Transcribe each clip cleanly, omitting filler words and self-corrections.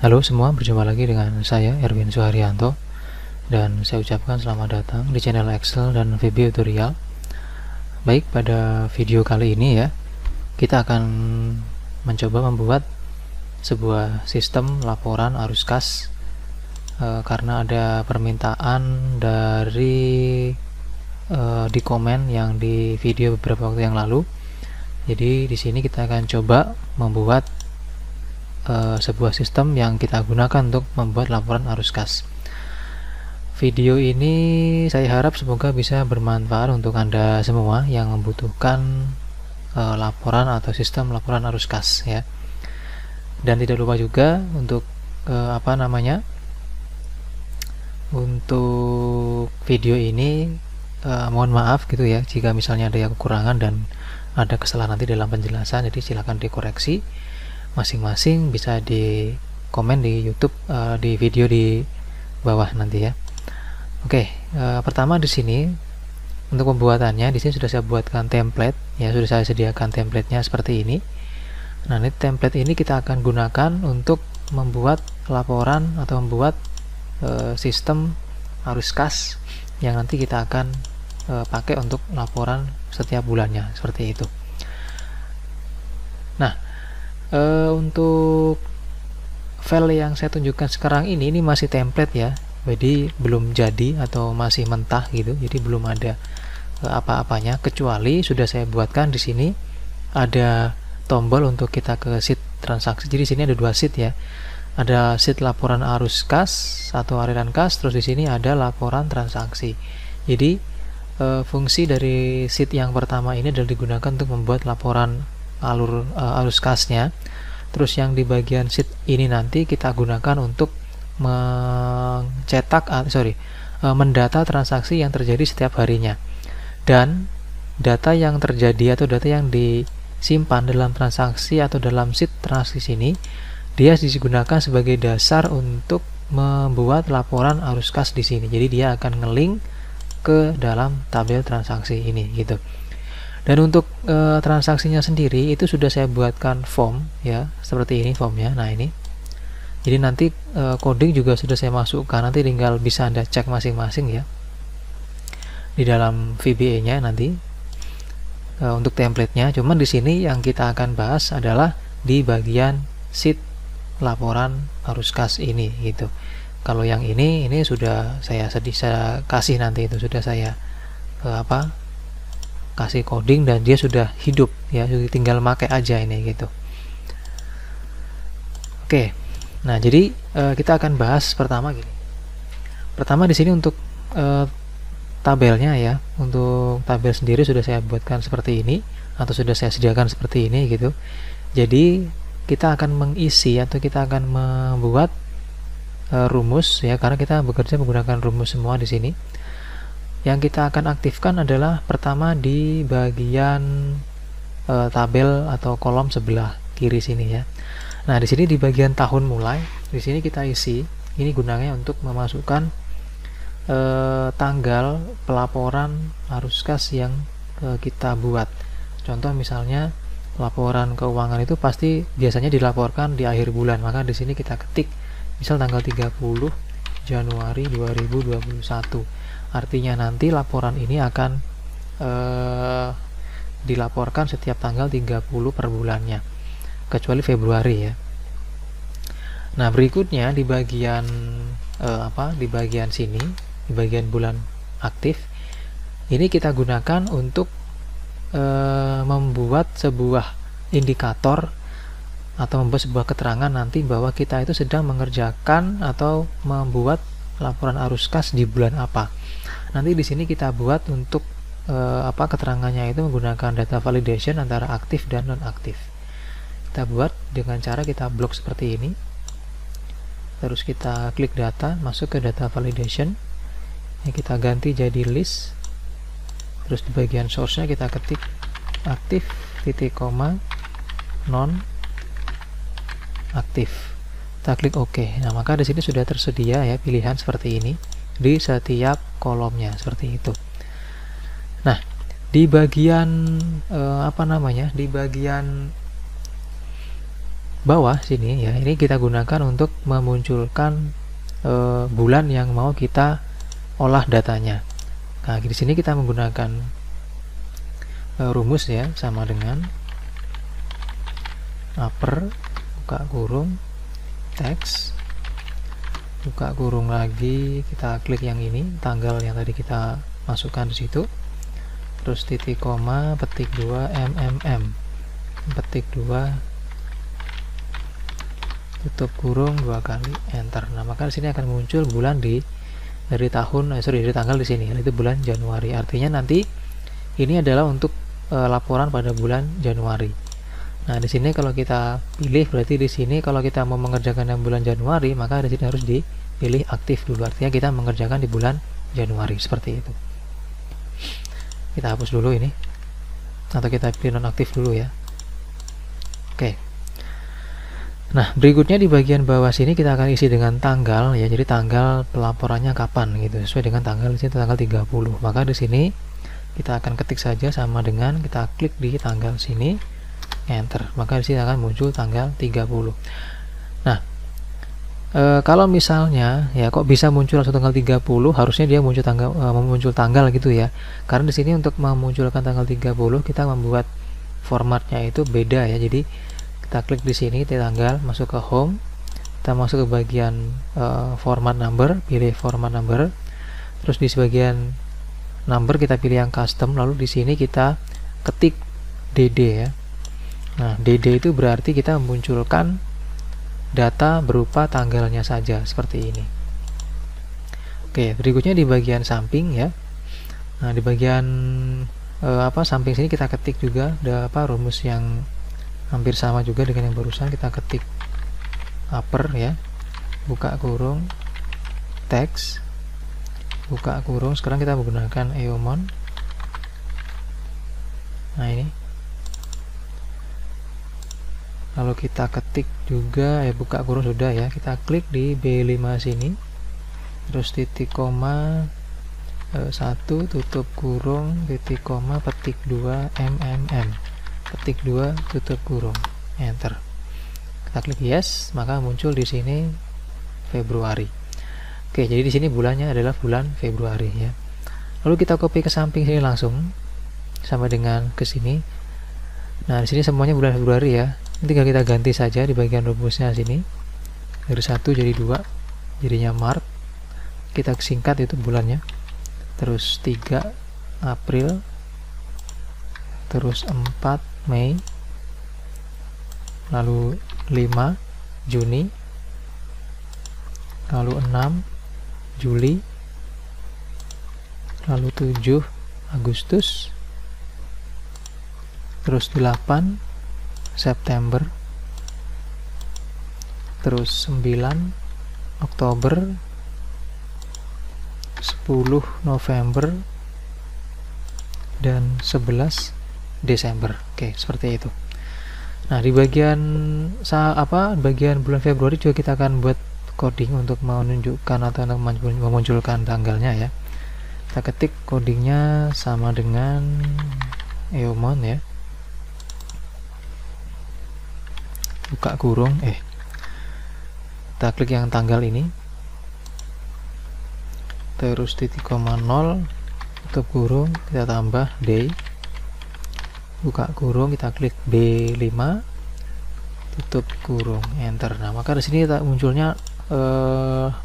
Halo semua, berjumpa lagi dengan saya Erwin Suharyanto, dan saya ucapkan selamat datang di channel Excel dan VB Tutorial. Baik, pada video kali ini ya, kita akan mencoba membuat sebuah sistem laporan arus kas karena ada permintaan dari di komen yang di video beberapa waktu yang lalu. Jadi di sini kita akan coba membuat sebuah sistem yang kita gunakan untuk membuat laporan arus kas. Video ini saya harap semoga bisa bermanfaat untuk Anda semua yang membutuhkan laporan atau sistem laporan arus kas ya. Dan tidak lupa juga untuk untuk video ini mohon maaf gitu ya jika misalnya ada yang kekurangan dan ada kesalahan nanti dalam penjelasan, jadi silakan dikoreksi masing-masing, bisa di komen di YouTube di video di bawah nanti ya. Oke, pertama di sini untuk pembuatannya di sini sudah saya buatkan template ya, sudah saya sediakan templatenya seperti ini. Nah, ini template ini kita akan gunakan untuk membuat laporan atau membuat sistem arus kas yang nanti kita akan pakai untuk laporan setiap bulannya seperti itu. Nah, untuk file yang saya tunjukkan sekarang ini masih template ya, jadi belum jadi atau masih mentah gitu, jadi belum ada apa-apanya, kecuali sudah saya buatkan di sini ada tombol untuk kita ke sheet transaksi. Jadi di sini ada dua sheet ya, ada sheet laporan arus kas atau aliran kas, terus di sini ada laporan transaksi. Jadi fungsi dari sheet yang pertama ini adalah digunakan untuk membuat laporan arus kasnya. Terus yang di bagian sheet ini nanti kita gunakan untuk mendata transaksi yang terjadi setiap harinya. Dan data yang terjadi atau data yang disimpan dalam transaksi atau dalam sheet transaksi ini, dia digunakan sebagai dasar untuk membuat laporan arus kas di sini. Jadi dia akan nge-link ke dalam tabel transaksi ini gitu. Dan untuk transaksinya sendiri itu sudah saya buatkan form ya, seperti ini formnya. Nah ini, jadi nanti coding juga sudah saya masukkan, nanti tinggal bisa Anda cek masing-masing ya di dalam VBA nya nanti untuk templatenya. Cuman di sini yang kita akan bahas adalah di bagian sheet laporan arus kas ini gitu. Kalau yang ini sudah saya kasih, nanti itu sudah saya kasih coding dan dia sudah hidup ya, tinggal pakai aja ini gitu. Oke, nah jadi kita akan bahas pertama gini. Pertama di sini untuk tabelnya ya, untuk tabel sendiri sudah saya buatkan seperti ini atau sudah saya sediakan seperti ini gitu. Jadi kita akan mengisi atau kita akan membuat rumus ya, karena kita bekerja menggunakan rumus semua di sini. Yang kita akan aktifkan adalah pertama di bagian tabel atau kolom sebelah kiri sini ya. Nah, di sini di bagian tahun mulai, di sini kita isi. Ini gunanya untuk memasukkan tanggal pelaporan arus kas yang kita buat. Contoh misalnya laporan keuangan itu pasti biasanya dilaporkan di akhir bulan, maka di sini kita ketik misal tanggal 30 Januari 2021. Artinya nanti laporan ini akan dilaporkan setiap tanggal 30 per bulannya, kecuali Februari ya. Nah, berikutnya di bagian di bagian sini, di bagian bulan aktif, ini kita gunakan untuk membuat sebuah indikator atau membuat sebuah keterangan nanti bahwa kita itu sedang mengerjakan atau membuat laporan arus kas di bulan apa. Nanti di sini kita buat untuk keterangannya itu menggunakan data validation antara aktif dan non aktif. Kita buat dengan cara kita blok seperti ini. Terus kita klik data, masuk ke data validation. Ini kita ganti jadi list. Terus di bagian source-nya kita ketik aktif titik koma non aktif. Kita klik OK. Nah, maka di sini sudah tersedia ya pilihan seperti ini di setiap kolomnya seperti itu. Nah, di bagian di bagian bawah sini ya, ini kita gunakan untuk memunculkan bulan yang mau kita olah datanya. Nah, di sini kita menggunakan rumus ya, sama dengan upper buka kurung teks buka kurung lagi, kita klik yang ini, tanggal yang tadi kita masukkan di situ, terus titik koma, petik 2 mmm, petik 2, tutup kurung 2 kali, enter. Nah, maka di sini akan muncul bulan dari tanggal di sini, yaitu bulan Januari. Artinya nanti ini adalah untuk laporan pada bulan Januari. Nah, di sini kalau kita pilih, berarti di sini kalau kita mau mengerjakan yang bulan Januari, maka di sini harus dipilih aktif dulu. Artinya kita mengerjakan di bulan Januari, seperti itu. Kita hapus dulu ini, atau kita pilih nonaktif dulu ya. Oke. Nah, berikutnya di bagian bawah sini kita akan isi dengan tanggal ya. Jadi tanggal pelaporannya kapan gitu, sesuai dengan tanggal di sini tanggal 30. Maka di sini kita akan ketik saja sama dengan kita klik di tanggal sini, enter. Maka di sini akan muncul tanggal 30. Nah, kalau misalnya ya kok bisa muncul langsung tanggal 30, harusnya dia muncul tanggal gitu ya. Karena di sini untuk memunculkan tanggal 30 kita membuat formatnya itu beda ya. Jadi kita klik di sini di tanggal, masuk ke home, kita masuk ke bagian format number, pilih format number, terus di bagian number kita pilih yang custom, lalu di sini kita ketik DD ya. Nah, DD itu berarti kita memunculkan data berupa tanggalnya saja, seperti ini. Oke, berikutnya di bagian samping ya. Nah, di bagian samping sini kita ketik juga ada rumus yang hampir sama juga dengan yang barusan. Kita ketik upper ya, buka kurung teks, buka kurung. Sekarang kita menggunakan EOMON. Nah, ini lalu kita ketik juga buka kurung sudah ya, kita klik di B5 sini, terus titik koma 1 tutup kurung titik koma petik 2 mmm, petik 2 tutup kurung, enter. Kita klik yes, maka muncul di sini Februari. Oke, jadi di sini bulannya adalah bulan Februari ya. Lalu kita copy ke samping sini langsung sama dengan ke sini. Nah, di sini semuanya bulan Februari ya. Tinggal kita ganti saja di bagian rumusnya sini, dari 1 jadi 2, jadinya Maret. Kita singkat itu bulannya, terus 3 April, terus 4 Mei, lalu 5 Juni, lalu 6 Juli, lalu 7 Agustus, terus 8 September, terus 9 Oktober, 10 November, dan 11 Desember. Oke, seperti itu. Nah, di bagian bagian bulan Februari juga kita akan buat coding untuk menunjukkan atau untuk memunculkan tanggalnya ya. Kita ketik codingnya sama dengan EOMON ya, buka kurung kita klik yang tanggal ini, terus titik koma 0 tutup kurung, kita tambah day, buka kurung, kita klik B5 tutup kurung, enter. Nah, maka di sini munculnya 02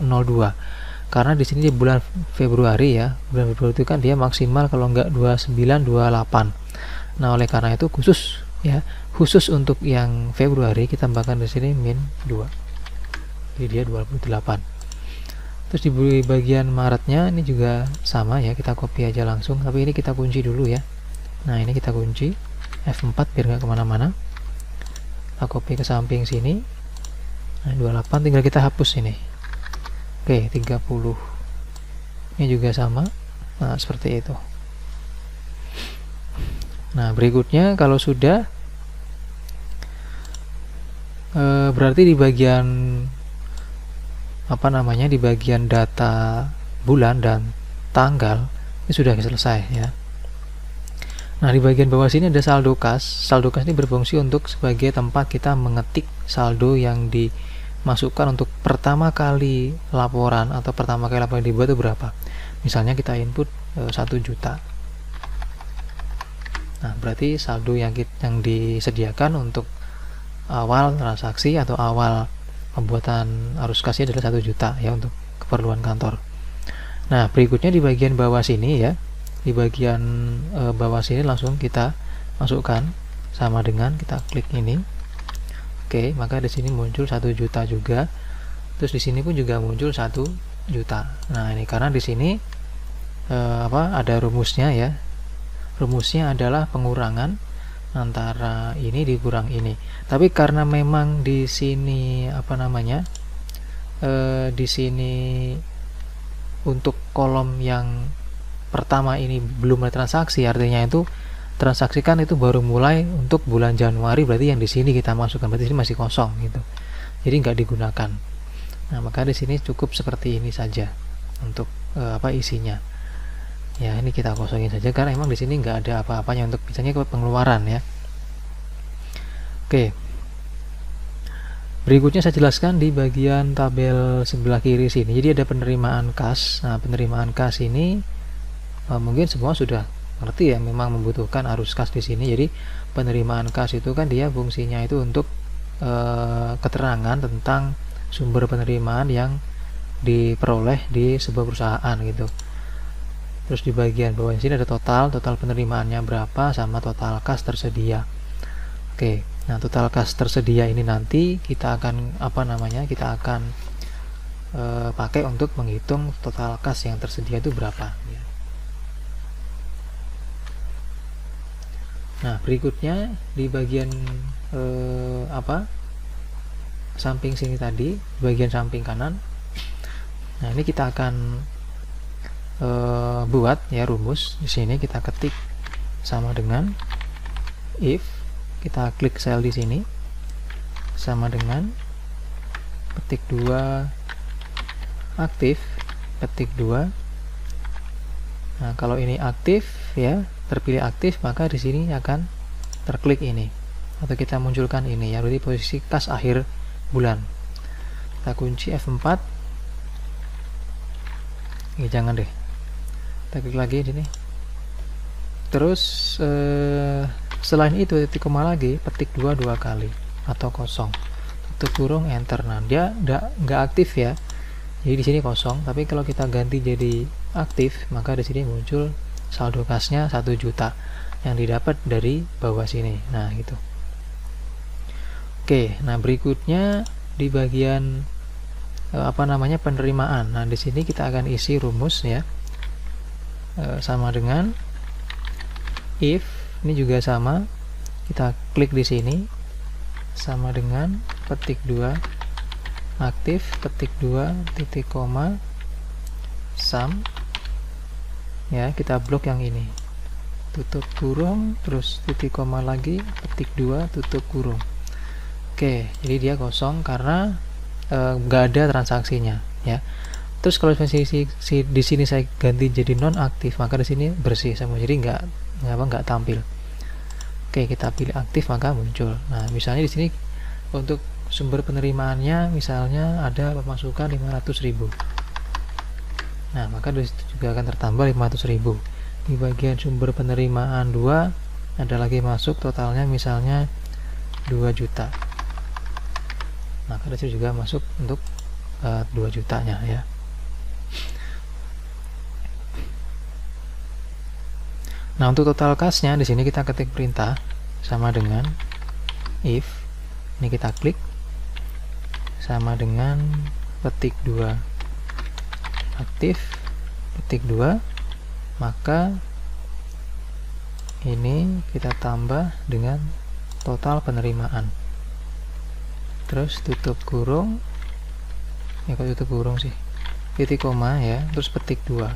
karena di sini di bulan Februari ya. Bulan Februari itu kan dia maksimal kalau enggak 29 28. Nah, oleh karena itu khusus untuk yang Februari kita tambahkan di sini -2, jadi dia 28. Terus di bagian Maretnya ini juga sama ya, kita copy aja langsung, tapi ini kita kunci dulu ya. Nah, ini kita kunci F4 biar nggak kemana-mana. Kita copy ke samping sini. Nah, 28 tinggal kita hapus ini. Oke, 30 ini juga sama. Nah, seperti itu. Nah, berikutnya kalau sudah berarti di bagian di bagian data bulan dan tanggal ini sudah selesai ya. Nah, di bagian bawah sini ada saldo kas. Saldo kas ini berfungsi untuk sebagai tempat kita mengetik saldo yang dimasukkan untuk pertama kali laporan atau pertama kali laporan dibuat itu berapa. Misalnya kita input 1 juta. Nah, berarti saldo yang disediakan untuk awal transaksi atau awal pembuatan arus kasnya adalah 1 juta ya untuk keperluan kantor. Nah, berikutnya di bagian bawah sini ya. Di bagian bawah sini langsung kita masukkan sama dengan kita klik ini. Oke, maka di sini muncul 1 juta juga. Terus di sini pun juga muncul 1 juta. Nah, ini karena di sini ada rumusnya ya. Rumusnya adalah pengurangan antara ini dikurang ini. Tapi karena memang di sini di sini untuk kolom yang pertama ini belum ada transaksi, artinya itu transaksi kan itu baru mulai untuk bulan Januari, berarti yang di sini kita masukkan, berarti ini masih kosong gitu, jadi nggak digunakan. Nah, maka di sini cukup seperti ini saja untuk isinya ya. Ini kita kosongin saja karena emang di sini nggak ada apa-apanya untuk misalnya ke pengeluaran ya. Oke, berikutnya saya jelaskan di bagian tabel sebelah kiri sini. Jadi ada penerimaan kas. Nah, penerimaan kas ini mungkin semua sudah ngerti ya, memang membutuhkan arus kas di sini. Jadi penerimaan kas itu kan dia fungsinya itu untuk keterangan tentang sumber penerimaan yang diperoleh di sebuah perusahaan gitu. Terus di bagian bawah sini ada total penerimaannya berapa sama total kas tersedia. Oke, nah total kas tersedia ini nanti kita akan kita akan pakai untuk menghitung total kas yang tersedia itu berapa ya. Nah, berikutnya di bagian samping sini tadi, bagian samping kanan. Nah, ini kita akan buat ya rumus. Di sini kita ketik sama dengan if, kita klik sel di sini sama dengan ketik 2 aktif, ketik 2. Nah, kalau ini aktif ya, terpilih aktif, maka di sini akan terklik ini atau kita munculkan ini ya, berarti posisi kas akhir bulan. Kita kunci F4. Ini jangan deh. Kita klik lagi di sini. Terus selain itu titik koma lagi, petik 2 kali atau kosong. Tutup kurung enter. Nah, dia nggak aktif ya. Jadi di sini kosong, tapi kalau kita ganti jadi aktif, maka di sini muncul saldo kasnya 1 juta yang didapat dari bawah sini. Nah, gitu. Oke, nah berikutnya di bagian penerimaan. Nah, di sini kita akan isi rumus ya. Sama dengan if, ini juga sama. Kita klik di sini sama dengan petik 2 aktif, petik 2 titik koma sum ya, kita blok yang ini, tutup kurung, terus titik koma lagi, petik 2 tutup kurung. Oke, jadi dia kosong karena nggak ada transaksinya ya. Terus kalau di sini saya ganti jadi non aktif, maka di sini bersih semua, jadi nggak tampil. Oke, kita pilih aktif maka muncul. Nah, misalnya di sini untuk sumber penerimaannya misalnya ada pemasukan 500.000. Nah, maka disitu juga akan tertambah 500.000. Di bagian sumber penerimaan 2 ada lagi masuk, totalnya misalnya 2 juta. Maka disitu juga masuk untuk 2 jutanya ya. Nah, untuk total kasnya di sini kita ketik perintah sama dengan if, ini kita klik sama dengan petik 2 aktif, petik 2, maka ini kita tambah dengan total penerimaan, terus tutup kurung ya, kok tutup kurung sih, titik koma ya, terus petik 2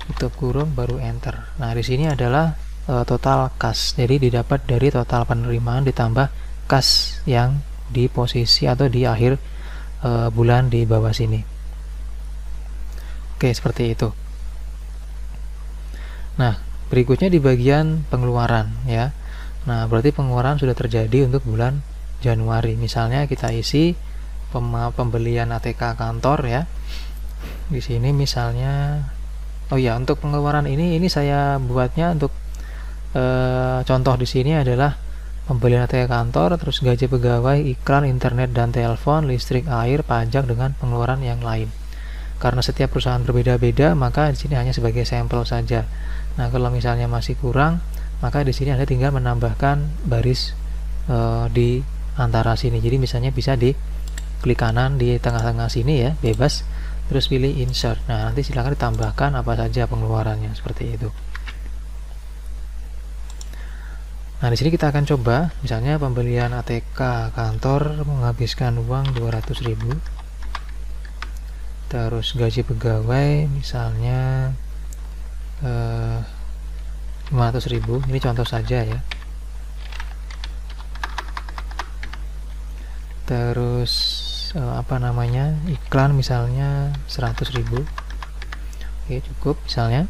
tutup kurung baru enter. Nah, di sini adalah total kas, jadi didapat dari total penerimaan ditambah kas yang di posisi atau di akhir bulan di bawah sini. Oke, seperti itu. Nah, berikutnya di bagian pengeluaran ya. Nah, berarti pengeluaran sudah terjadi untuk bulan Januari. Misalnya kita isi pembelian ATK kantor ya. Di sini misalnya, oh ya, untuk pengeluaran ini saya buatnya untuk contoh di sini adalah pembelian ATK kantor, terus gaji pegawai, iklan, internet dan telepon, listrik, air, pajak dengan pengeluaran yang lain. Karena setiap perusahaan berbeda-beda, maka di sini hanya sebagai sampel saja. Nah, kalau misalnya masih kurang, maka di sini Anda tinggal menambahkan baris di antara sini. Jadi misalnya bisa di klik kanan di tengah-tengah sini ya, bebas, terus pilih insert. Nah, nanti silakan ditambahkan apa saja pengeluarannya seperti itu. Nah, di sini kita akan coba misalnya pembelian ATK kantor menghabiskan uang 200.000. Terus gaji pegawai misalnya 500.000. Ini contoh saja ya. Terus iklan misalnya 100.000. Oke, cukup misalnya.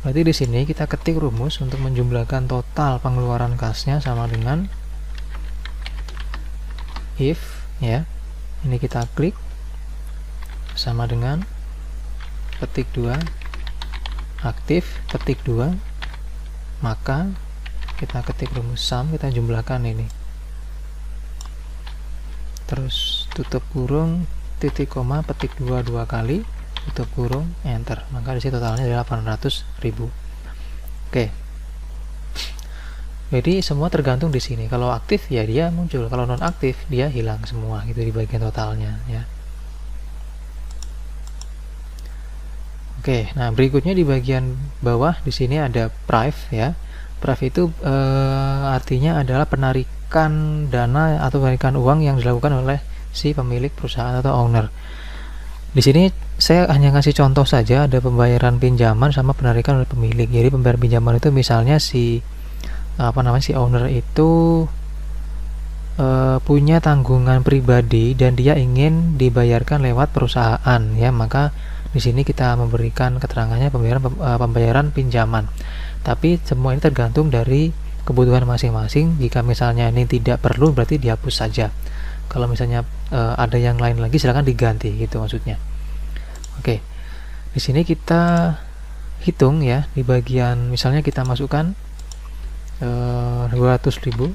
Berarti di sini kita ketik rumus untuk menjumlahkan total pengeluaran kasnya sama dengan if ya. Ini kita klik sama dengan ketik 2 aktif ketik 2, maka kita ketik rumus sum, kita jumlahkan ini. Terus tutup kurung, titik koma, petik 2 kali, tutup kurung, enter. Maka di sini totalnya adalah 800.000. Oke. Jadi semua tergantung di sini. Kalau aktif ya dia muncul, kalau non aktif dia hilang semua gitu di bagian totalnya ya. Oke, nah berikutnya di bagian bawah di sini ada prive ya. Prive itu artinya adalah penarikan dana atau penarikan uang yang dilakukan oleh si pemilik perusahaan atau owner. Di sini saya hanya ngasih contoh saja, ada pembayaran pinjaman sama penarikan oleh pemilik. Jadi pembayaran pinjaman itu misalnya si owner itu punya tanggungan pribadi dan dia ingin dibayarkan lewat perusahaan ya, maka di sini kita memberikan keterangannya pembayaran pinjaman. Tapi semua ini tergantung dari kebutuhan masing-masing. Jika misalnya ini tidak perlu, berarti dihapus saja. Kalau misalnya ada yang lain lagi, silakan diganti gitu maksudnya. Oke. Di sini kita hitung ya, di bagian misalnya kita masukkan 200.000.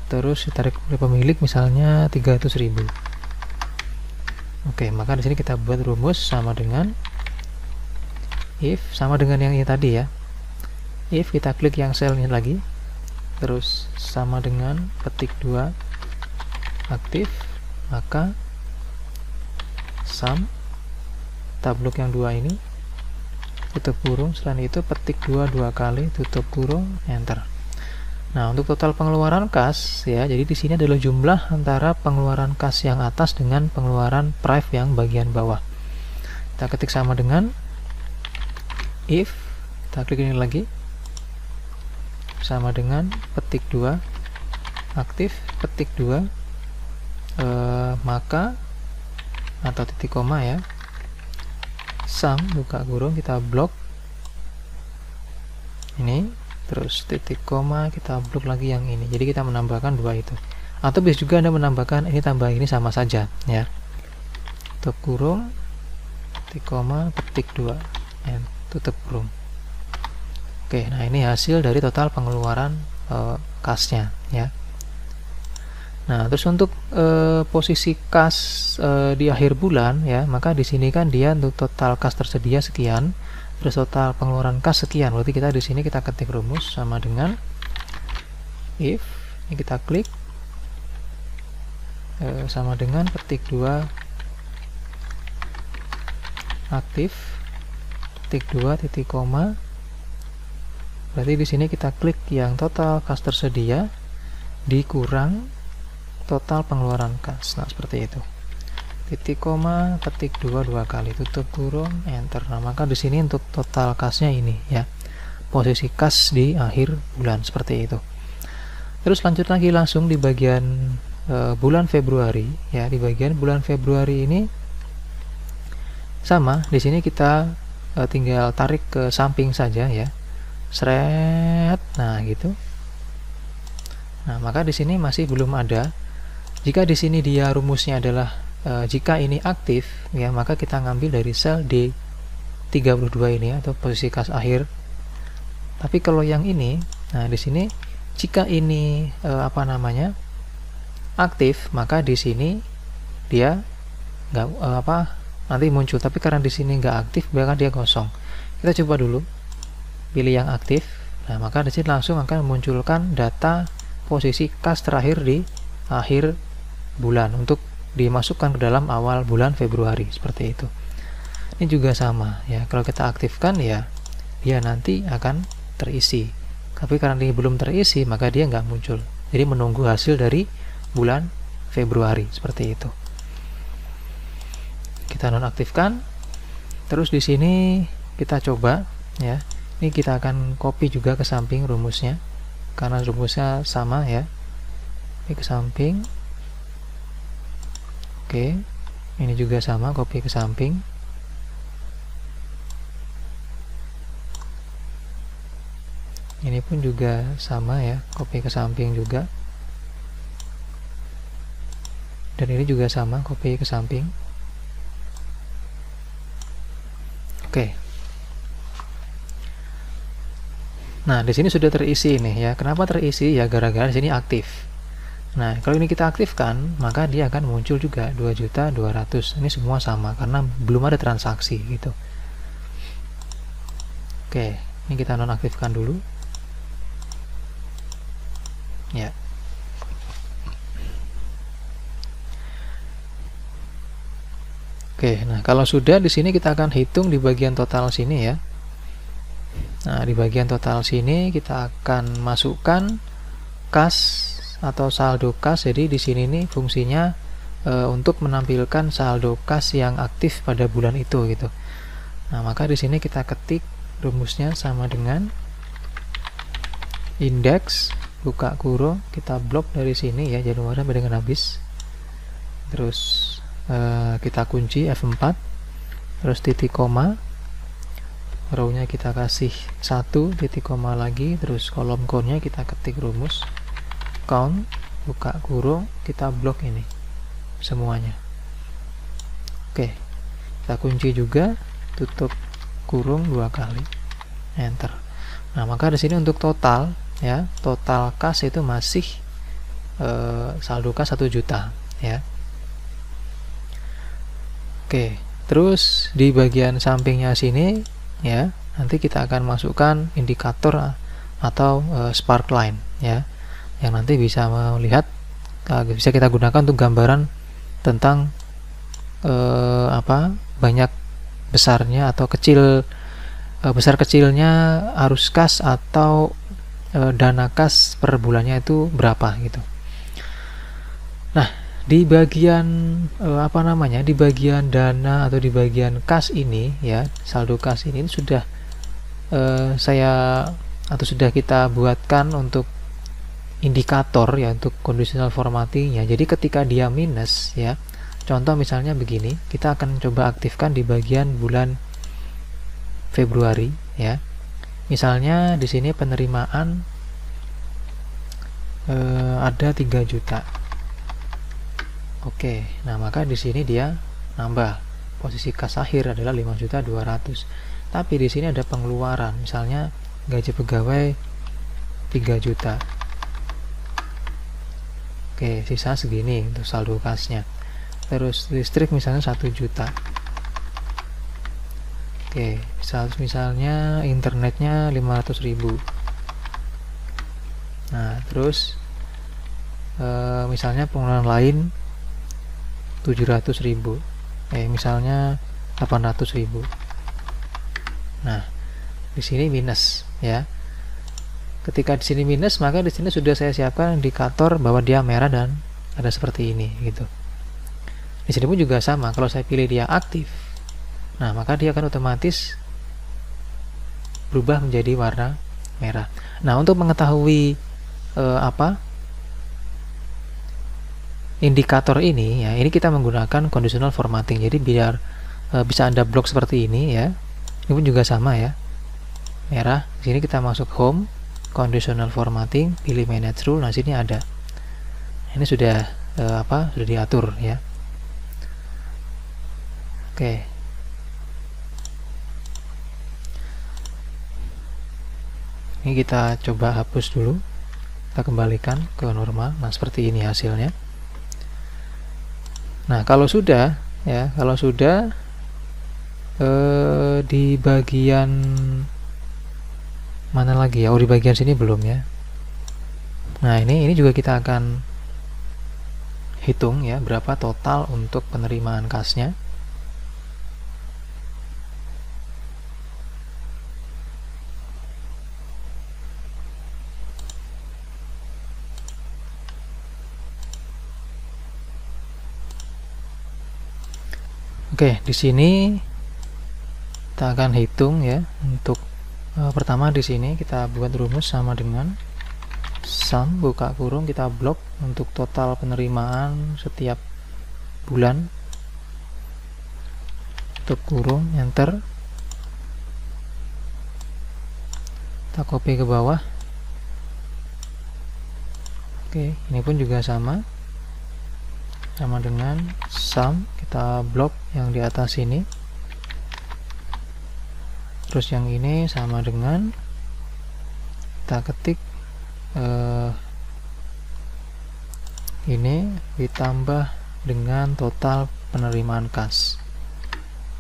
Terus ditarik oleh pemilik misalnya 300.000. Oke, maka di sini kita buat rumus sama dengan if, sama dengan yang ini tadi ya. If kita klik yang sel ini lagi, terus sama dengan petik 2 aktif, maka sum tablok yang 2 ini tutup kurung, selain itu petik 2 kali, tutup kurung, enter. Nah, untuk total pengeluaran kas ya, jadi di sini adalah jumlah antara pengeluaran kas yang atas dengan pengeluaran prive yang bagian bawah. Kita ketik sama dengan if, kita klik ini lagi, sama dengan petik 2 aktif, petik 2 maka atau titik koma ya, sum buka kurung, kita blok ini, terus titik koma, kita blok lagi yang ini. Jadi kita menambahkan 2 itu. Atau bisa juga Anda menambahkan ini tambah ini sama saja ya. Tutup kurung, titik koma, petik 2 dan tutup kurung. Oke, nah ini hasil dari total pengeluaran kasnya ya. Nah, terus untuk posisi kas di akhir bulan ya, maka di sini kan dia untuk total kas tersedia sekian, terus total pengeluaran kas sekian. Berarti kita di sini kita ketik rumus sama dengan if, ini kita klik sama dengan petik 2 aktif, petik 2 titik koma. Berarti di sini kita klik yang total kas tersedia dikurang total pengeluaran kas. Nah, seperti itu. Titik koma, petik 2 kali, tutup kurung, enter. Nah, maka di sini untuk total kasnya ini ya, posisi kas di akhir bulan seperti itu. Terus lanjut lagi langsung di bagian bulan Februari ya. Di bagian bulan Februari ini sama, di sini kita tinggal tarik ke samping saja ya, seret, nah gitu. Nah, maka di sini masih belum ada. Jika di sini dia rumusnya adalah jika ini aktif ya, maka kita ngambil dari sel D32 ini atau posisi kas akhir. Tapi kalau yang ini, nah di sini jika ini aktif, maka di sini dia nggak nanti muncul. Tapi karena di sini nggak aktif, maka dia kosong. Kita coba dulu pilih yang aktif. Nah, maka di sini langsung akan memunculkan data posisi kas terakhir di akhir bulan untuk dimasukkan ke dalam awal bulan Februari, seperti itu. Ini juga sama ya, kalau kita aktifkan ya dia nanti akan terisi. Tapi karena ini belum terisi, maka dia nggak muncul. Jadi menunggu hasil dari bulan Februari, seperti itu. Kita nonaktifkan. Terus di sini kita coba ya. Ini kita akan copy juga ke samping rumusnya, karena rumusnya sama ya. Ini ke samping. Oke, ini juga sama, copy ke samping. Ini pun juga sama ya, copy ke samping juga. Dan ini juga sama, copy ke samping. Oke. Nah, di sini sudah terisi nih ya. Kenapa terisi? Ya gara-gara di sini aktif. Nah, kalau ini kita aktifkan, maka dia akan muncul juga 2.200.000. Ini semua sama karena belum ada transaksi gitu. Oke, ini kita nonaktifkan dulu. Ya. Oke, nah kalau sudah di sini kita akan hitung di bagian total sini ya. Nah, di bagian total sini kita akan masukkan kas atau saldo kas. Jadi di sini nih fungsinya untuk menampilkan saldo kas yang aktif pada bulan itu gitu. Nah, maka di sini kita ketik rumusnya sama dengan indeks buka kurung, kita blok dari sini ya, Januari sampai dengan habis. Terus kita kunci F4, terus titik koma, row-nya kita kasih 1 titik koma lagi, terus kolom count-nya kita ketik rumus count buka kurung, kita blok ini semuanya. Oke, kita kunci juga, tutup kurung 2 kali, enter. Nah, maka di sini untuk total ya, total kas itu masih saldo kas 1 juta ya. Oke, terus di bagian sampingnya sini ya, nanti kita akan masukkan indikator atau sparkline ya, yang nanti bisa melihat, bisa kita gunakan untuk gambaran tentang banyak besarnya atau besar kecilnya arus kas atau dana kas per bulannya itu berapa gitu. Nah, di bagian di bagian dana atau di bagian kas ini ya, saldo kas ini sudah sudah kita buatkan untuk indikator ya, untuk conditional formattingnya. Jadi ketika dia minus ya, contoh misalnya begini, kita akan coba aktifkan di bagian bulan Februari ya. Misalnya di sini penerimaan ada 3 juta. Oke, nah maka di sini dia nambah, posisi kas akhir adalah 5.200.000. Tapi di sini ada pengeluaran, misalnya gaji pegawai 3 juta. Oke, sisa segini untuk saldo kasnya. Terus listrik misalnya 1 juta. Oke, misalnya internetnya 500.000. Nah, terus misalnya pengeluaran lain 700.000, misalnya 800.000. Nah, di sini minus ya. Ketika di sini minus, maka di sini sudah saya siapkan indikator bahwa dia merah dan ada seperti ini gitu. Di sini pun juga sama, kalau saya pilih dia aktif, nah maka dia akan otomatis berubah menjadi warna merah. Nah, untuk mengetahui indikator ini ya, ini kita menggunakan conditional formatting. Jadi biar bisa Anda blok seperti ini ya, Ini pun juga sama ya, merah. Di sini kita masuk home, conditional formatting, pilih manage rule. Nah sini ada, ini sudah sudah diatur ya. Oke. Ini kita coba hapus dulu, kita kembalikan ke normal. Nah seperti ini hasilnya. Nah kalau sudah ya, di bagian mana lagi ya? Oh di bagian sini belum ya. Nah ini juga kita akan hitung ya, berapa total untuk penerimaan kasnya. Oke, di sini kita akan hitung ya. Untuk pertama di sini kita buat rumus sama dengan sum buka kurung, kita blok untuk total penerimaan setiap bulan, tutup kurung, enter. Kita copy ke bawah. Oke, ini pun juga sama dengan sum, kita blok yang di atas ini. Terus yang ini sama dengan, kita ketik ini ditambah dengan total penerimaan kas.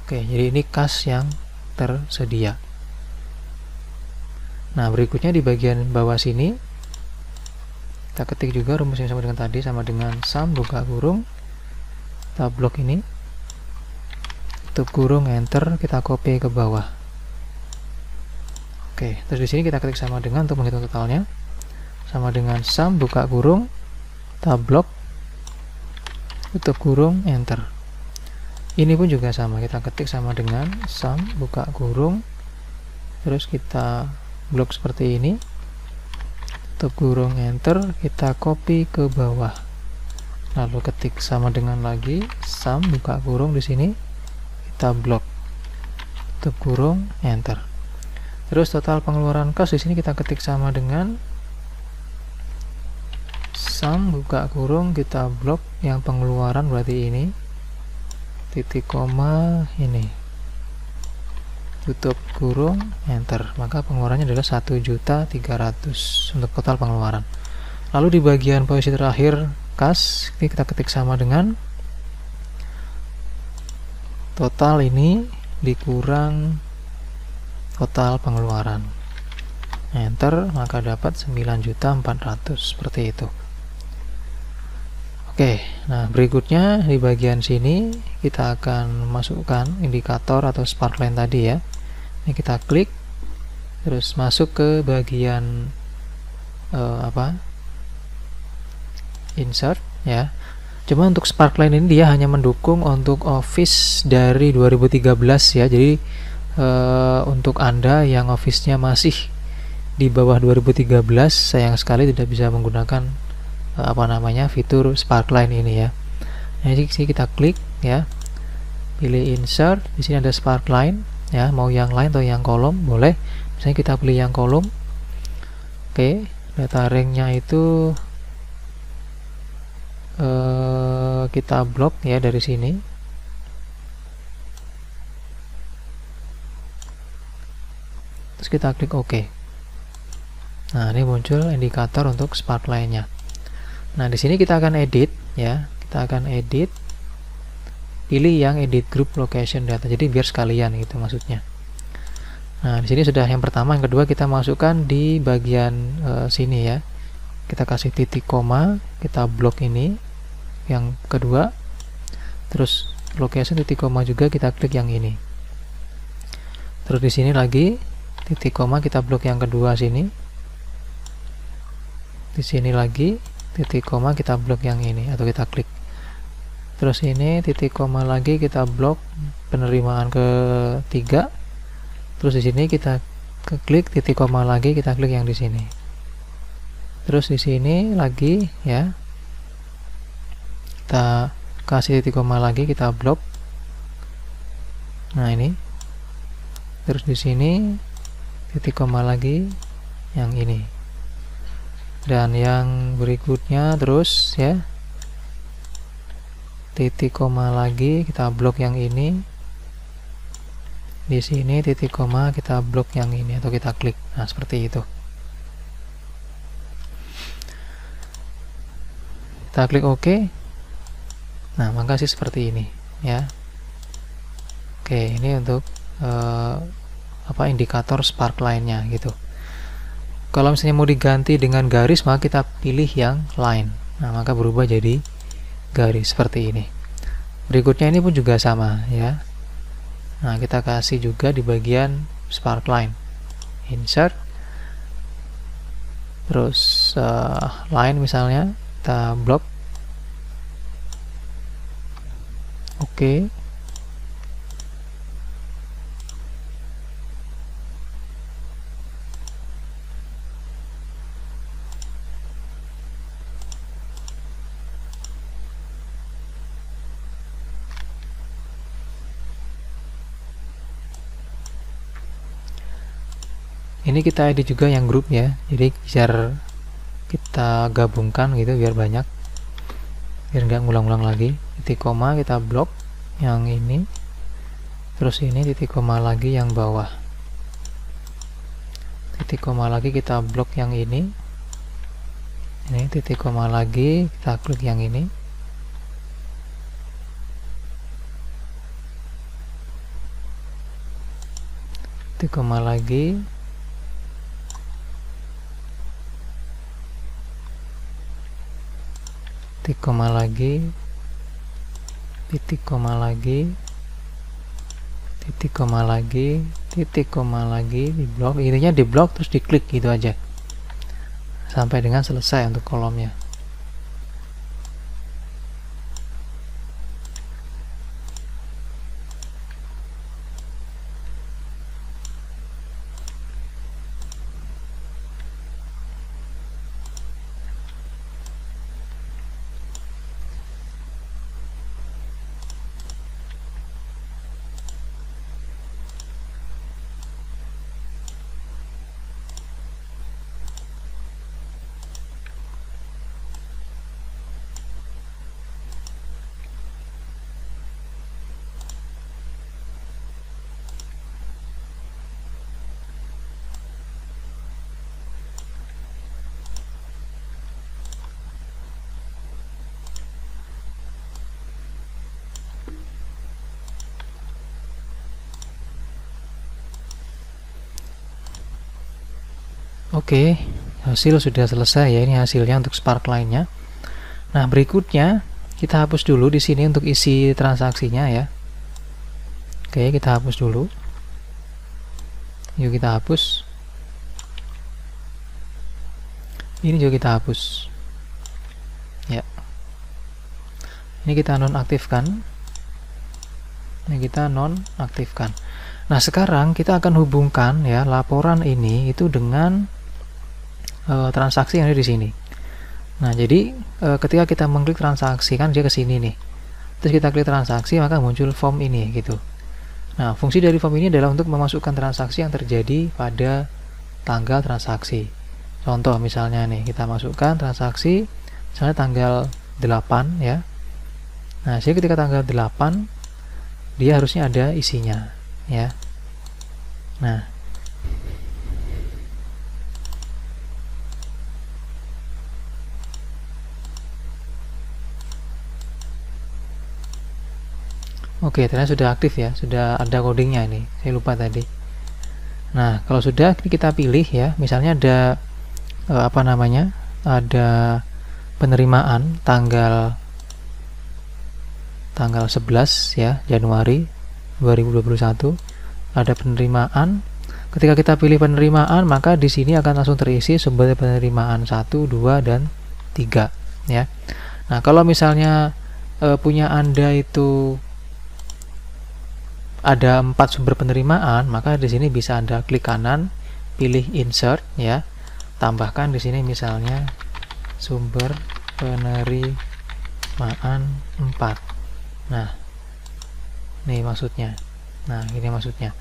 Oke, jadi ini kas yang tersedia. Nah berikutnya di bagian bawah sini kita ketik juga rumus yang sama dengan tadi, sama dengan sum buka kurung, kita blok ini, tutup kurung, enter, kita copy ke bawah. Oke, terus di sini kita ketik sama dengan, untuk menghitung totalnya, sama dengan sum buka kurung, kita blok, tutup kurung, enter. Ini pun juga sama, kita ketik sama dengan sum buka kurung, terus kita blok seperti ini, tutup kurung, enter, kita copy ke bawah. Lalu ketik sama dengan lagi sum buka kurung, di sini kita blok, tutup kurung, enter. Terus total pengeluaran kas di sini kita ketik sama dengan sum buka kurung, kita blok yang pengeluaran berarti ini, titik koma ini, tutup kurung, enter. Maka pengeluarannya adalah 1.300.000 untuk total pengeluaran. Lalu di bagian posisi terakhir kas, ini kita ketik sama dengan total ini dikurang total pengeluaran, enter, maka dapat 9.400.000 seperti itu. Oke, nah berikutnya di bagian sini kita akan masukkan indikator atau sparkline tadi ya. Ini kita klik, terus masuk ke bagian insert ya. Cuma untuk sparkline ini dia hanya mendukung untuk Office dari 2013 ya. Jadi untuk Anda yang Office-nya masih di bawah 2013, sayang sekali tidak bisa menggunakan fitur sparkline ini ya. Nah, di sini kita klik ya, pilih insert, di sini ada sparkline ya, mau yang line atau yang kolom boleh. Misalnya kita pilih yang kolom. Oke, data rank-nya itu kita blok ya dari sini. Terus kita klik OK. Nah, ini muncul indikator untuk sparkline-nya. Nah, di sini kita akan edit ya. Kita akan edit, pilih yang edit group location data. Jadi biar sekalian gitu maksudnya. Nah, di sini sudah yang pertama, yang kedua kita masukkan di bagian sini ya. Kita kasih titik koma, kita blok ini yang kedua. Terus location titik koma juga kita klik yang ini. Terus di sini lagi titik koma, kita blok yang kedua sini. Di sini lagi titik koma, kita blok yang ini atau kita klik. Terus ini titik koma lagi, kita blok penerimaan ketiga. Terus di sini kita klik titik koma lagi, kita klik yang di sini. Terus di sini lagi ya, kita kasih titik koma lagi, kita blok. Nah ini terus di sini titik koma lagi yang ini, dan yang berikutnya terus ya, titik koma lagi kita blok yang ini, di sini titik koma kita blok yang ini atau kita klik. Nah, seperti itu. Kita klik OK. Nah, maka sih seperti ini ya. Oke, ini untuk indikator sparkline-nya gitu. Kalau misalnya mau diganti dengan garis, maka kita pilih yang line. Nah, maka berubah jadi garis seperti ini. Berikutnya ini pun juga sama ya. Nah, kita kasih juga di bagian sparkline, insert, terus line misalnya kita blok. Oke. Ini kita edit juga yang grup ya, jadi biar kita gabungkan gitu, biar banyak, biar nggak ngulang-ulang lagi. Titik koma kita blok yang ini, terus ini titik koma lagi yang bawah, titik koma lagi kita blok yang ini titik koma lagi kita klik yang ini, titik koma lagi, titik koma lagi, titik koma lagi, titik koma lagi, titik koma lagi, di blok, intinya di blok terus diklik gitu aja sampai dengan selesai untuk kolomnya. Oke, hasil sudah selesai ya, ini hasilnya untuk sparkline-nya. Nah, berikutnya kita hapus dulu di sini untuk isi transaksinya ya. Oke, kita hapus dulu. Yuk kita hapus. Ini juga kita hapus. Ya. Ini kita nonaktifkan. Ini kita nonaktifkan. Nah, sekarang kita akan hubungkan ya laporan ini itu dengan transaksi yang ada di sini. Nah, jadi ketika kita mengklik transaksi kan dia ke sini nih. Terus kita klik transaksi maka muncul form ini gitu. Nah, fungsi dari form ini adalah untuk memasukkan transaksi yang terjadi pada tanggal transaksi. Contoh misalnya nih, kita masukkan transaksi misalnya tanggal 8 ya. Nah, jadi ketika tanggal 8 dia harusnya ada isinya ya. Nah, oke, ternyata sudah aktif ya, sudah ada codingnya ini. Saya lupa tadi. Nah, kalau sudah kita pilih ya, misalnya ada ada penerimaan tanggal 11 ya, Januari 2021. Ada penerimaan. Ketika kita pilih penerimaan, maka di sini akan langsung terisi sumber penerimaan 1, 2 dan 3 ya. Nah, kalau misalnya punya Anda itu ada 4 sumber penerimaan, maka di sini bisa Anda klik kanan, pilih insert ya. Tambahkan di sini misalnya sumber penerimaan 4. Nah, ini maksudnya. Nah, ini maksudnya.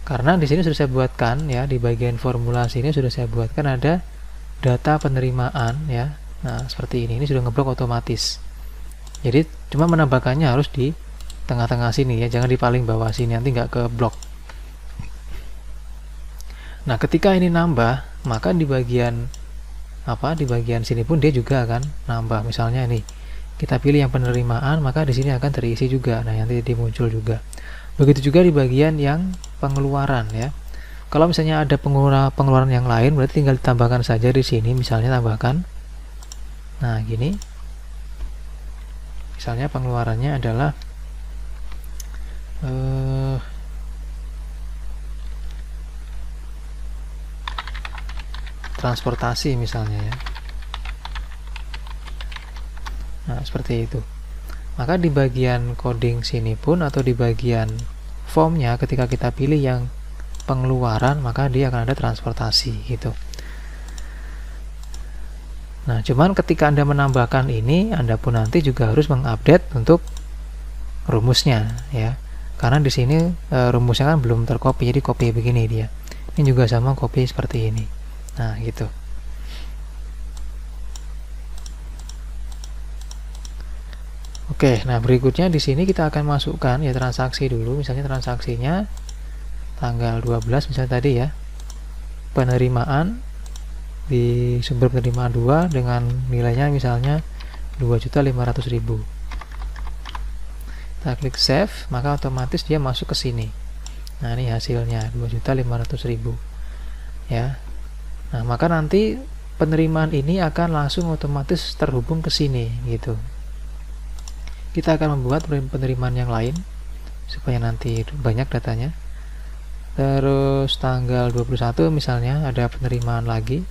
Karena di sini sudah saya buatkan ya, di bagian formulasi ini sudah saya buatkan ada data penerimaan ya. Nah, seperti ini sudah ngeblok otomatis. Jadi cuma menambahkannya harus di tengah-tengah sini ya, jangan di paling bawah sini, nanti nggak ke blok. Nah, ketika ini nambah, maka di bagian di bagian sini pun dia juga akan nambah. Misalnya ini kita pilih yang penerimaan, maka di sini akan terisi juga. Nah, nanti dia muncul juga. Begitu juga di bagian yang pengeluaran ya. Kalau misalnya ada pengeluaran yang lain, berarti tinggal ditambahkan saja di sini. Misalnya tambahkan, nah gini, misalnya pengeluarannya adalah transportasi misalnya ya. Nah, seperti itu. Maka di bagian coding sini pun atau di bagian formnya, ketika kita pilih yang pengeluaran, maka dia akan ada transportasi gitu. Nah, cuman ketika Anda menambahkan ini, Anda pun nanti juga harus mengupdate untuk rumusnya ya. Karena di sini rumusnya kan belum tercopy, jadi copy begini dia. Ini juga sama, copy seperti ini. Nah, gitu. Oke, nah berikutnya di sini kita akan masukkan ya transaksi dulu. Misalnya transaksinya tanggal 12 misalnya tadi ya. Penerimaan di sumber penerimaan 2 dengan nilainya misalnya 2.500.000. Kita klik save, maka otomatis dia masuk ke sini. Nah, ini hasilnya 2.500.000 ya. Nah, maka nanti penerimaan ini akan langsung otomatis terhubung ke sini gitu. Kita akan membuat penerimaan yang lain supaya nanti banyak datanya. Terus tanggal 21 misalnya ada penerimaan lagi.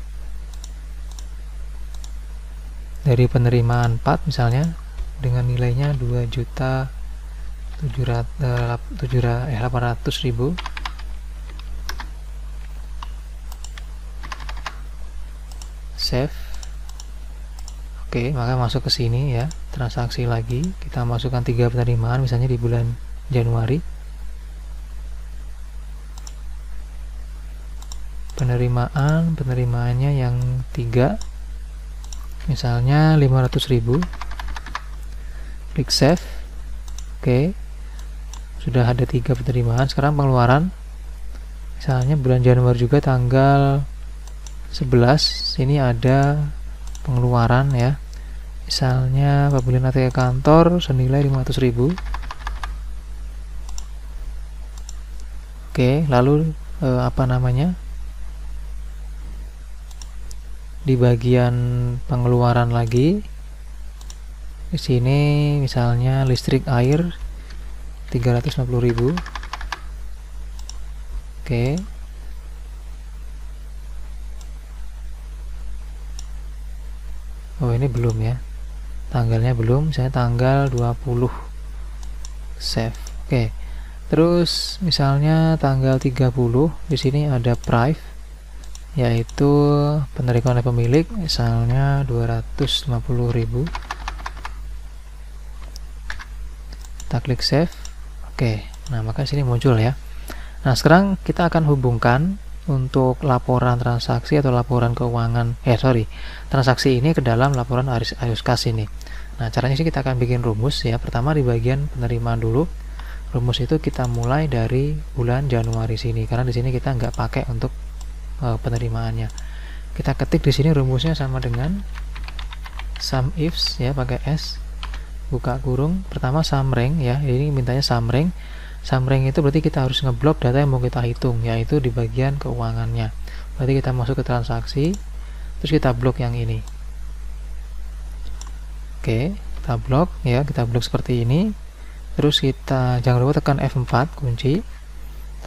Dari penerimaan 4 misalnya dengan nilainya 2.800.000. Save. Oke, maka masuk ke sini ya, transaksi lagi. Kita masukkan 3 penerimaan misalnya di bulan Januari. Penerimaannya yang 3 misalnya 500.000. Klik save. Oke, sudah ada 3 penerimaan. Sekarang pengeluaran, misalnya bulan Januari juga tanggal 11, ini ada pengeluaran ya, misalnya pembelian ATK kantor senilai 500.000. Oke, lalu di bagian pengeluaran lagi, di sini misalnya listrik air 350.000. Oke. Oh, ini belum ya, tanggalnya belum, saya tanggal 20. Save. Oke. Terus misalnya tanggal 30, di sini ada price, yaitu penerimaan oleh pemilik misalnya 250.000. Kita klik save. Oke. Nah, maka sini muncul ya. Nah, sekarang kita akan hubungkan untuk laporan transaksi atau laporan keuangan transaksi ini ke dalam laporan arus kas ini. Nah, caranya sih kita akan bikin rumus ya. Pertama di bagian penerimaan dulu. Rumus itu kita mulai dari bulan Januari sini, karena di sini kita nggak pakai untuk penerimaannya. Kita ketik di sini rumusnya sama dengan sum ifs ya, pakai S, buka kurung. Pertama sumrank ya, ini mintanya sumrank. Sumrank itu berarti kita harus ngeblok data yang mau kita hitung, yaitu di bagian keuangannya. Berarti kita masuk ke transaksi, terus kita blok yang ini. Oke, kita blok ya, kita blok seperti ini. Terus kita jangan lupa tekan F4 kunci.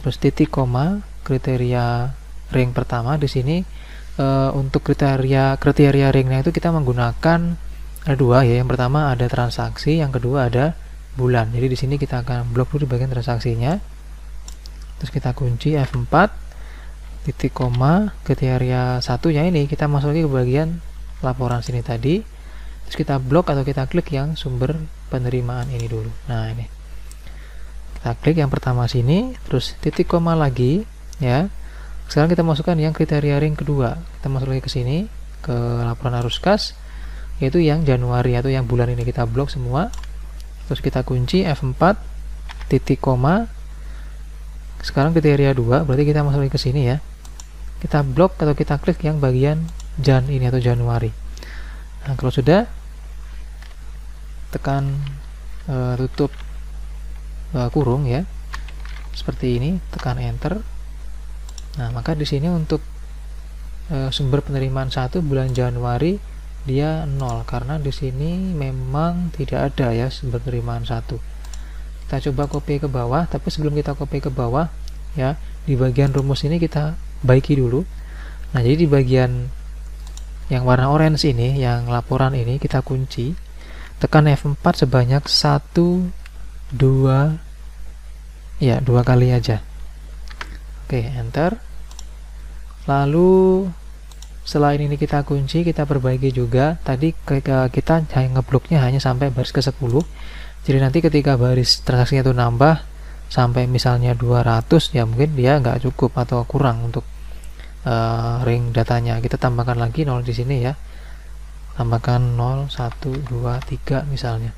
Terus titik koma, kriteria ring pertama di sini untuk kriteria ringnya itu kita menggunakan ada 2 ya. Yang pertama ada transaksi, yang kedua ada bulan. Jadi di sini kita akan blok dulu di bagian transaksinya. Terus kita kunci F4 titik koma kriteria 1-nya ini kita masuk lagi ke bagian laporan sini tadi. Terus kita blok atau kita klik yang sumber penerimaan ini dulu. Nah, ini. Kita klik yang pertama sini, terus titik koma lagi ya. Sekarang kita masukkan yang kriteria ring kedua. Kita masuk lagi ke sini, ke laporan arus kas, yaitu yang Januari atau yang bulan ini kita blok semua. Terus kita kunci F4 titik koma. Sekarang kriteria 2, berarti kita masuk lagi ke sini ya. Kita blok atau kita klik yang bagian Jan ini atau Januari. Nah, kalau sudah, tekan tutup kurung ya. Seperti ini, tekan enter. Nah, maka di sini untuk sumber penerimaan 1 bulan Januari dia 0 karena di sini memang tidak ada ya sumber penerimaan 1. Kita coba copy ke bawah, tapi sebelum kita copy ke bawah ya, di bagian rumus ini kita baiki dulu. Nah, jadi di bagian yang warna orange ini, yang laporan ini kita kunci, tekan F4 sebanyak 1, 2 ya, 2 kali aja. Oke, enter. Lalu setelah ini kita kunci, kita perbaiki juga. Tadi kita ngebloknya hanya sampai baris ke 10. Jadi nanti ketika baris transaksinya itu nambah sampai misalnya 200, ya mungkin dia nggak cukup atau kurang untuk ring datanya. Kita tambahkan lagi 0 di sini ya. Tambahkan 0, 1, 2, 3 misalnya.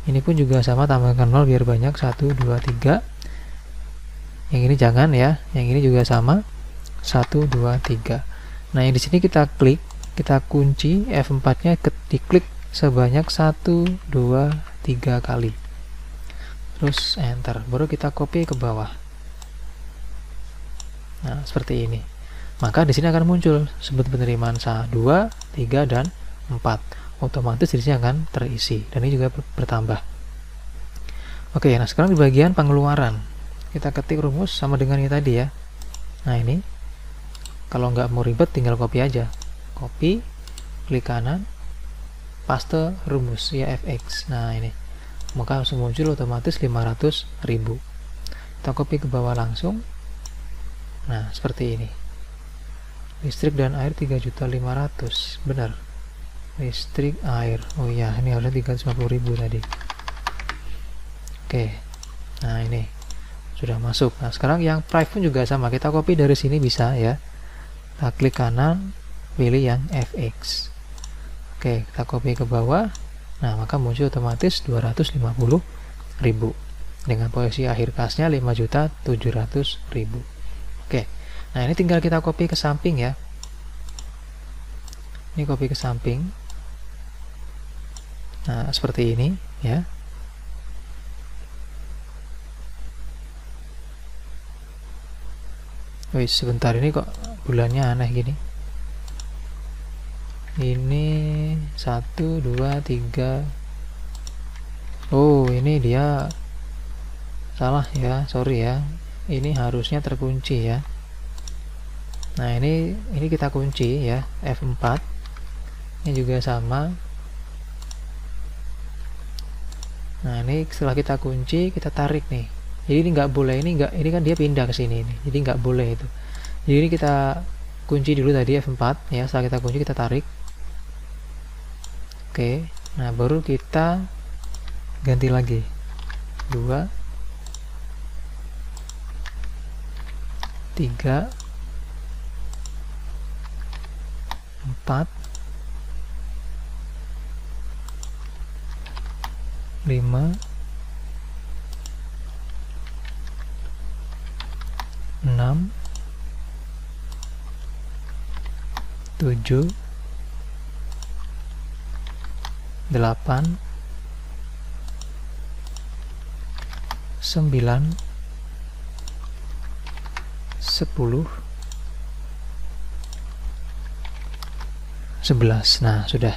Ini pun juga sama, tambahkan 0 biar banyak, 1, 2, 3. Yang ini jangan ya. Yang ini juga sama, 1, 2, 3. Nah, yang di sini kita klik, kita kunci F4-nya, diklik sebanyak 1, 2, 3 kali. Terus enter. Baru kita copy ke bawah. Nah, seperti ini. Maka di sini akan muncul sumber penerimaan 2, 3 dan 4. Otomatis di sini akan terisi dan ini juga bertambah. Oke, nah sekarang di bagian pengeluaran. Kita ketik rumus sama dengan ini tadi ya. Nah, ini kalau nggak mau ribet tinggal copy aja. Copy, klik kanan, paste rumus ya FX. Nah, ini maka langsung muncul otomatis 500.000. Kita copy ke bawah langsung. Nah, seperti ini. Listrik dan air 3.500.000. Benar. Listrik, air. Oh iya, ini harusnya 350.000 tadi. Oke. Nah, ini sudah masuk. Nah, sekarang yang price pun juga sama. Kita copy dari sini bisa ya. Kita klik kanan, pilih yang FX. Oke, kita copy ke bawah. Nah, maka muncul otomatis 250.000 dengan posisi akhir kasnya 5.700.000. Oke. Nah, ini tinggal kita copy ke samping ya. Ini copy ke samping. Nah, seperti ini ya. Wih, sebentar, ini kok bulannya aneh gini. Ini 1, 2, 3. Oh, ini dia salah ya, sorry ya. Ini harusnya terkunci ya. Nah, ini kita kunci ya, F4. Ini juga sama. Nah, ini setelah kita kunci, kita tarik nih. Jadi ini nggak boleh, ini kan dia pindah ke sini nih. Jadi nggak boleh itu. Jadi ini kita kunci dulu tadi F4 ya. Setelah kita kunci, kita tarik. Oke. Nah, baru kita ganti lagi. 2, 3, 4, 5, 6, 7, 8, 9, 10, 11. Nah, sudah.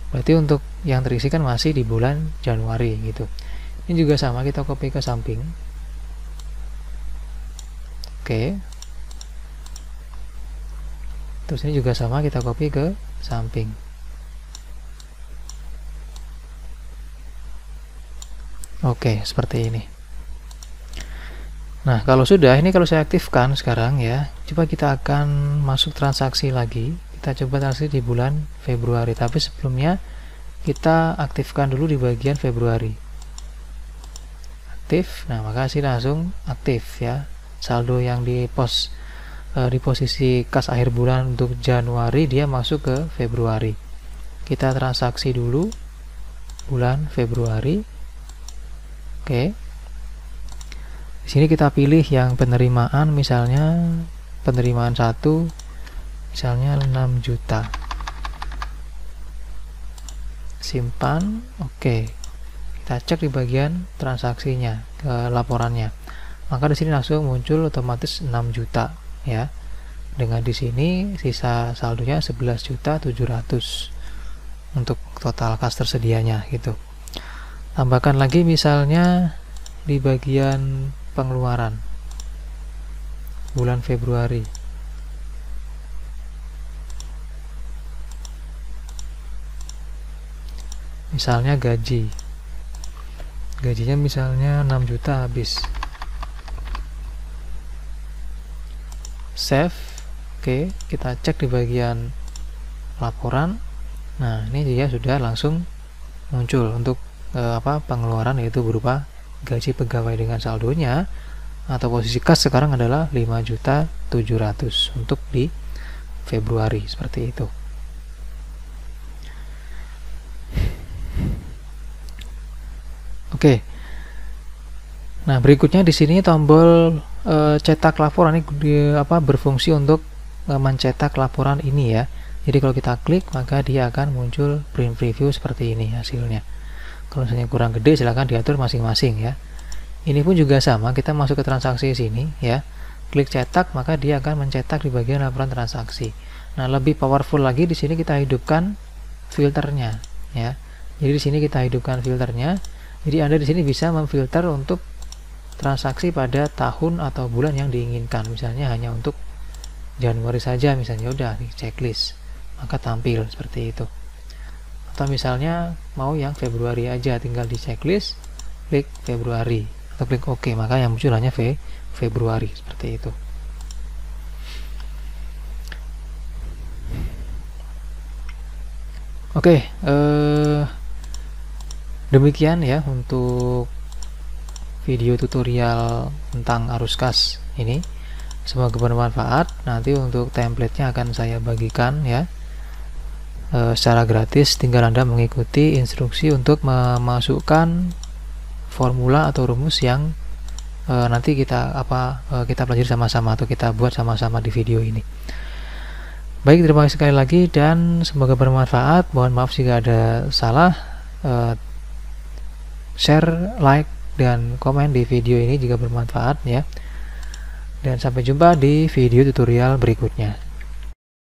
Berarti untuk yang terisi kan masih di bulan Januari gitu. Ini juga sama, kita copy ke samping. Oke. Terus ini juga sama, kita copy ke samping. Oke, seperti ini. Nah, kalau sudah, ini kalau saya aktifkan sekarang ya, coba kita akan masuk transaksi lagi. Kita coba transaksi di bulan Februari, tapi sebelumnya kita aktifkan dulu di bagian Februari. aktif. Nah, maka sini langsung aktif ya. Saldo yang di posisi kas akhir bulan untuk Januari dia masuk ke Februari. Kita transaksi dulu bulan Februari. Oke. Di sini kita pilih yang penerimaan, misalnya penerimaan 1 misalnya 6 juta. Simpan. Oke. Kita cek di bagian transaksinya, ke laporannya. Maka di sini langsung muncul otomatis 6 juta ya. Dengan di sini sisa saldonya 11.700.000 untuk total kas tersedianya gitu. Tambahkan lagi misalnya di bagian pengeluaran bulan Februari. Misalnya gajinya misalnya 6 juta habis. Save. Oke, kita cek di bagian laporan. Nah, ini dia sudah langsung muncul untuk pengeluaran, yaitu berupa gaji pegawai dengan saldonya atau posisi kas sekarang adalah 5.700.000 untuk di Februari, seperti itu. Oke. Nah, berikutnya di sini tombol cetak laporan ini berfungsi untuk mencetak laporan ini ya. Jadi kalau kita klik maka dia akan muncul print preview seperti ini hasilnya. Kalau misalnya kurang gede silahkan diatur masing-masing ya. Ini pun juga sama, kita masuk ke transaksi sini ya. Klik cetak maka dia akan mencetak di bagian laporan transaksi. Nah, lebih powerful lagi di sini kita hidupkan filternya ya. Jadi di sini kita hidupkan filternya. Jadi Anda di sini bisa memfilter untuk transaksi pada tahun atau bulan yang diinginkan. Misalnya hanya untuk Januari saja, misalnya udah di checklist, maka tampil seperti itu. Atau misalnya mau yang Februari aja, tinggal di checklist, klik Februari atau klik OK, maka yang muncul hanya Februari seperti itu. Oke, demikian ya untuk video tutorial tentang arus kas ini. Semoga bermanfaat. Nanti untuk template-nya akan saya bagikan ya secara gratis. Tinggal Anda mengikuti instruksi untuk memasukkan formula atau rumus yang nanti kita pelajari sama-sama atau kita buat sama-sama di video ini. Baik, terima kasih sekali lagi dan semoga bermanfaat. Mohon maaf jika ada salah. Share, like, dan komen di video ini jika bermanfaat ya. Dan sampai jumpa di video tutorial berikutnya.